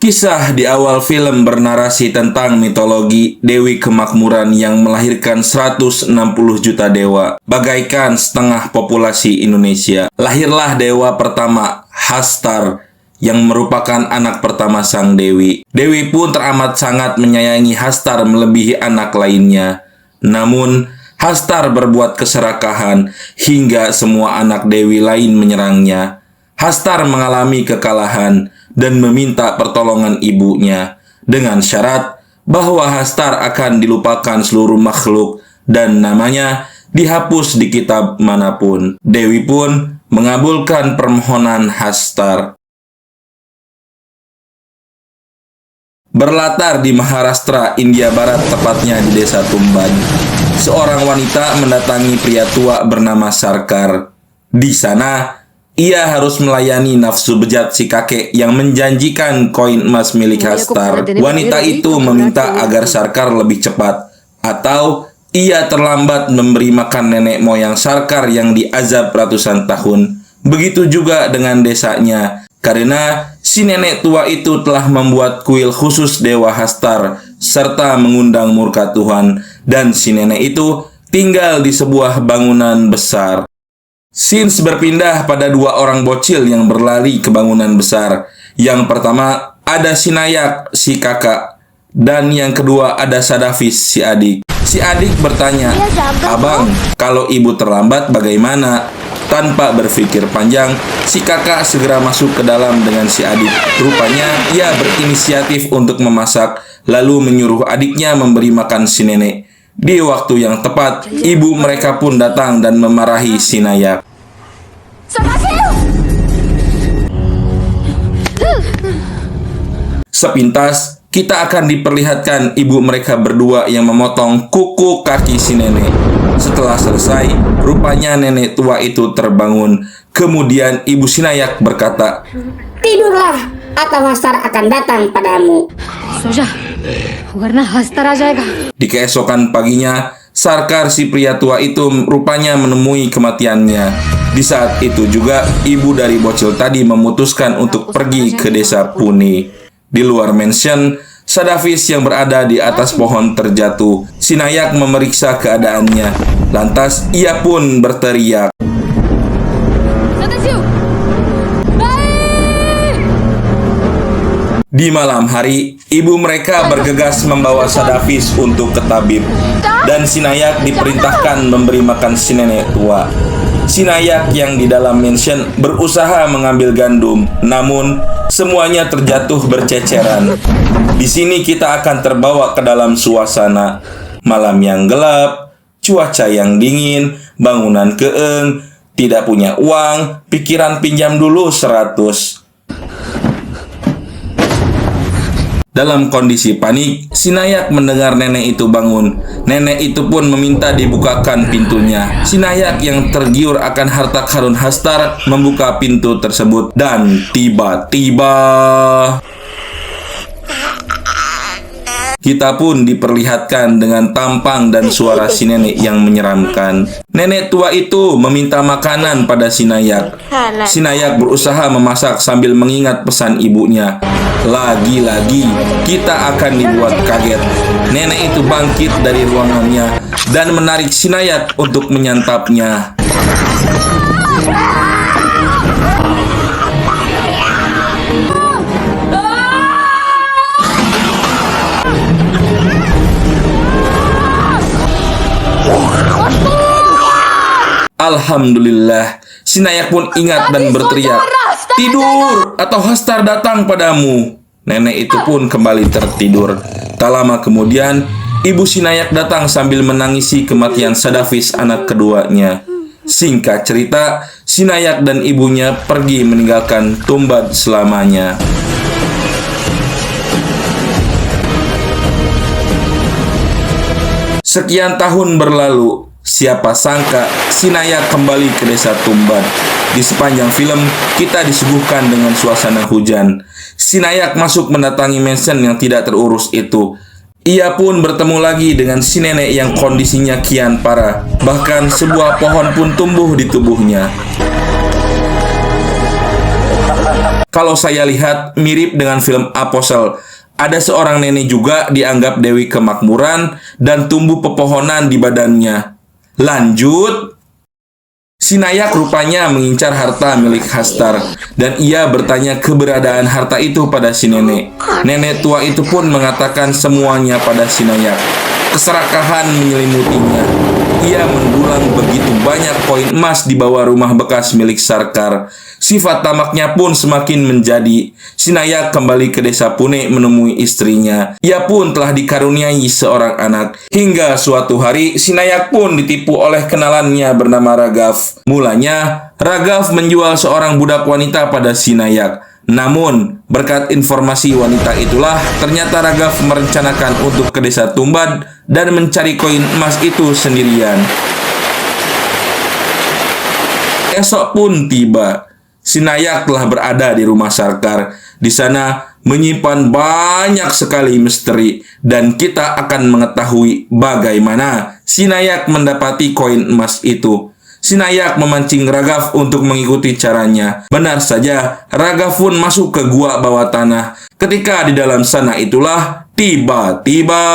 Kisah di awal film bernarasi tentang mitologi Dewi Kemakmuran yang melahirkan 160 juta dewa, bagaikan setengah populasi Indonesia. Lahirlah dewa pertama, Hastar, yang merupakan anak pertama sang Dewi. Dewi pun teramat sangat menyayangi Hastar melebihi anak lainnya. Namun, Hastar berbuat keserakahan hingga semua anak Dewi lain menyerangnya. Hastar mengalami kekalahan dan meminta pertolongan ibunya dengan syarat bahwa Hastar akan dilupakan seluruh makhluk dan namanya dihapus di kitab manapun. Dewi pun mengabulkan permohonan Hastar. Berlatar di Maharashtra, India Barat, tepatnya di desa Tumban, seorang wanita mendatangi pria tua bernama Sarkar. Di sana, ia harus melayani nafsu bejat si kakek yang menjanjikan koin emas milik Hastar. Wanita itu meminta agar Sarkar lebih cepat, atau ia terlambat memberi makan nenek moyang Sarkar yang diazab ratusan tahun. Begitu juga dengan desanya, karena si nenek tua itu telah membuat kuil khusus Dewa Hastar, serta mengundang murka Tuhan, dan si nenek itu tinggal di sebuah bangunan besar. Scenes berpindah pada dua orang bocil yang berlari ke bangunan besar. Yang pertama ada Sinayak, si kakak, dan yang kedua ada Sadafis, si adik. Si adik bertanya, "Abang, kalau ibu terlambat bagaimana?" Tanpa berpikir panjang, si kakak segera masuk ke dalam dengan si adik. Rupanya ia berinisiatif untuk memasak, lalu menyuruh adiknya memberi makan si nenek. Di waktu yang tepat, ibu mereka pun datang dan memarahi Sinayak. Sepintas, kita akan diperlihatkan ibu mereka berdua yang memotong kuku kaki si nenek. Setelah selesai, rupanya nenek tua itu terbangun. Kemudian ibu Sinayak berkata, "Tidurlah, atau Hastar akan datang padamu." Di keesokan paginya, Sarkar si pria tua itu rupanya menemui kematiannya. Di saat itu juga, ibu dari bocil tadi memutuskan untuk pergi ke desa Pune. Di luar mansion, Sadafis yang berada di atas pohon terjatuh. Sinayak memeriksa keadaannya. Lantas ia pun berteriak. Di malam hari, ibu mereka bergegas membawa Sadafis untuk ke tabib, dan Sinayak diperintahkan memberi makan si nenek tua. Sinayak yang di dalam mansion berusaha mengambil gandum, namun semuanya terjatuh berceceran. Di sini kita akan terbawa ke dalam suasana malam yang gelap, cuaca yang dingin, bangunan keeng, tidak punya uang, pikiran pinjam dulu 100. Dalam kondisi panik, Sinayak mendengar nenek itu bangun. Nenek itu pun meminta dibukakan pintunya. Sinayak yang tergiur akan harta karun Hastar membuka pintu tersebut. Dan tiba-tiba kita pun diperlihatkan dengan tampang dan suara si nenek yang menyeramkan. Nenek tua itu meminta makanan pada Sinayak. Sinayak berusaha memasak sambil mengingat pesan ibunya. Lagi-lagi kita akan dibuat kaget. Nenek itu bangkit dari ruangannya dan menarik Sinayak untuk menyantapnya. Alhamdulillah, Sinayak pun ingat dan berteriak, "Tidur, atau Hastar datang padamu." Nenek itu pun kembali tertidur. Tak lama kemudian, ibu Sinayak datang sambil menangisi kematian Sadafis, anak keduanya. Singkat cerita, Sinayak dan ibunya pergi meninggalkan Tumban selamanya. Sekian tahun berlalu, siapa sangka Sinayak kembali ke desa Tumban. Di sepanjang film, kita disuguhkan dengan suasana hujan. Sinayak masuk mendatangi mansion yang tidak terurus itu. Ia pun bertemu lagi dengan si nenek yang kondisinya kian parah. Bahkan sebuah pohon pun tumbuh di tubuhnya. Kalau saya lihat mirip dengan film Apostle. Ada seorang nenek juga dianggap Dewi Kemakmuran dan tumbuh pepohonan di badannya. Lanjut. Sinayak rupanya mengincar harta milik Hastar dan ia bertanya keberadaan harta itu pada si nenek. Nenek tua itu pun mengatakan semuanya pada Sinayak. Keserakahan menyelimutinya. Ia mendulang begitu banyak koin emas di bawah rumah bekas milik Sarkar. Sifat tamaknya pun semakin menjadi. Sinayak kembali ke desa Pune menemui istrinya. Ia pun telah dikaruniai seorang anak. Hingga suatu hari, Sinayak pun ditipu oleh kenalannya bernama Ragav. Mulanya, Ragav menjual seorang budak wanita pada Sinayak. Namun, berkat informasi wanita itulah, ternyata Ragav merencanakan untuk ke desa Tumbad dan mencari koin emas itu sendirian. Esok pun tiba. Sinayak telah berada di rumah Sarkar. Di sana menyimpan banyak sekali misteri dan kita akan mengetahui bagaimana Sinayak mendapati koin emas itu. Sinayak memancing Ragav untuk mengikuti caranya. Benar saja, Ragav pun masuk ke gua bawah tanah. Ketika di dalam sana itulah tiba-tiba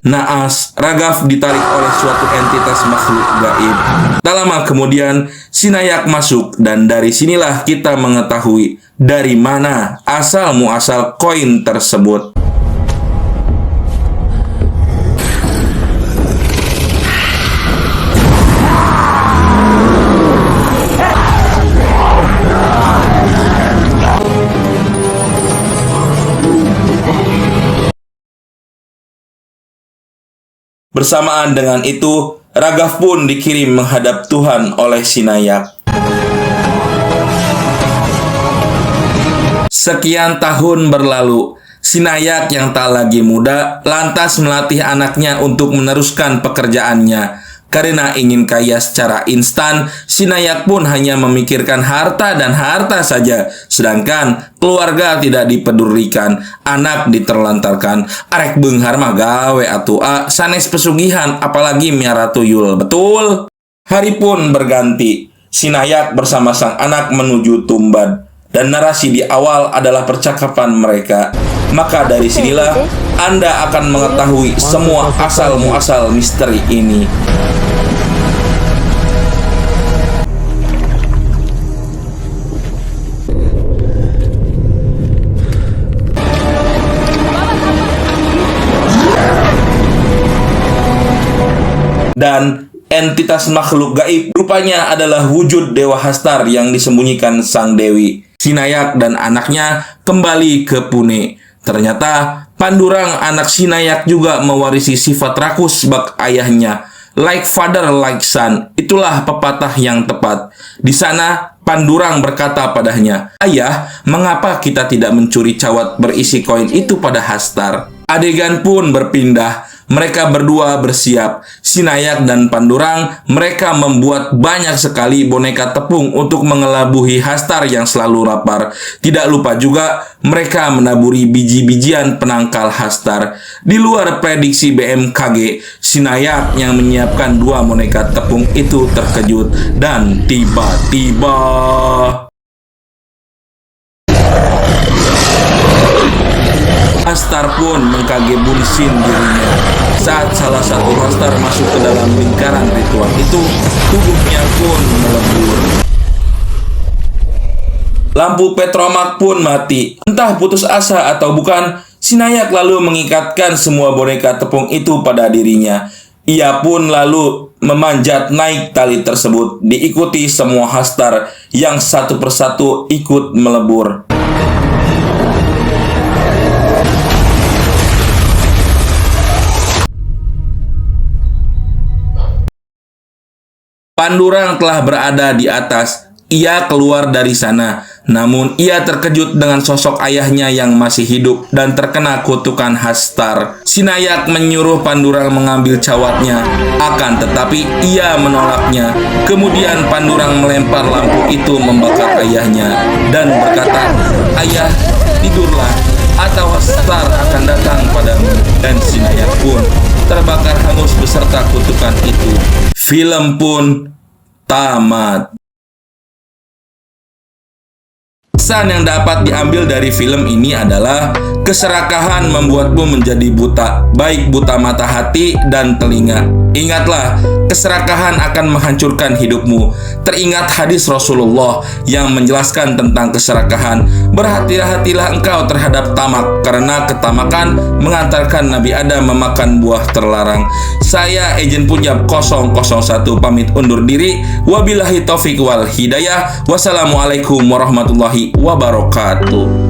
naas, Ragav ditarik oleh suatu entitas makhluk gaib. Tak lama kemudian, Sinayak masuk dan dari sinilah kita mengetahui dari mana asal muasal koin tersebut. Bersamaan dengan itu, Ragav pun dikirim menghadap Tuhan oleh Sinayak. Sekian tahun berlalu, Sinayak yang tak lagi muda lantas melatih anaknya untuk meneruskan pekerjaannya. Karena ingin kaya secara instan, Sinayak pun hanya memikirkan harta dan harta saja. Sedangkan keluarga tidak dipedulikan, anak diterlantarkan. Arek beunghar mah gawe atuh sanes pesugihan, apalagi miara tuyul. Betul. Hari pun berganti. Sinayak bersama sang anak menuju Tumbad. Dan narasi di awal adalah percakapan mereka. Maka dari sinilah Anda akan mengetahui semua asal-muasal misteri ini. Dan entitas makhluk gaib rupanya adalah wujud Dewa Hastar yang disembunyikan sang Dewi. Sinayak dan anaknya kembali ke Pune. Ternyata Pandurang anak Sinayak juga mewarisi sifat rakus bak ayahnya. Like father, like son. Itulah pepatah yang tepat. Di sana Pandurang berkata padanya, "Ayah, mengapa kita tidak mencuri cawat berisi koin itu pada Hastar?" Adegan pun berpindah. Mereka berdua bersiap. Sinayak dan Pandurang, mereka membuat banyak sekali boneka tepung untuk mengelabuhi Hastar yang selalu lapar. Tidak lupa juga, mereka menaburi biji-bijian penangkal Hastar. Di luar prediksi BMKG, Sinayak yang menyiapkan 2 boneka tepung itu terkejut. Dan tiba-tiba Hastar pun mengkagebunsin dirinya. Saat salah satu Hastar masuk ke dalam lingkaran ritual itu, tubuhnya pun melebur. Lampu petromak pun mati. Entah putus asa atau bukan, Sinayak lalu mengikatkan semua boneka tepung itu pada dirinya. Ia pun lalu memanjat naik tali tersebut, diikuti semua Hastar yang satu persatu ikut melebur. Pandurang telah berada di atas. Ia keluar dari sana. Namun ia terkejut dengan sosok ayahnya yang masih hidup dan terkena kutukan hastar. Sinayak menyuruh Pandurang mengambil cawatnya, akan tetapi ia menolaknya. Kemudian Pandurang melempar lampu itu membakar ayahnya dan berkata, "Ayah, tidurlah, atau hastar akan datang padamu." Dan Sinayak pun terbakar hangus beserta kutukan itu. Film pun tamat. Pesan yang dapat diambil dari film ini adalah keserakahan membuatmu menjadi buta, baik buta mata hati dan telinga. Ingatlah, keserakahan akan menghancurkan hidupmu. Teringat hadis Rasulullah yang menjelaskan tentang keserakahan. Berhati-hatilah engkau terhadap tamak, karena ketamakan mengantarkan Nabi Adam memakan buah terlarang. Saya Ejen Punjab 001 pamit undur diri. Wabillahi taufik wal hidayah. Wassalamualaikum warahmatullahi wabarakatuh.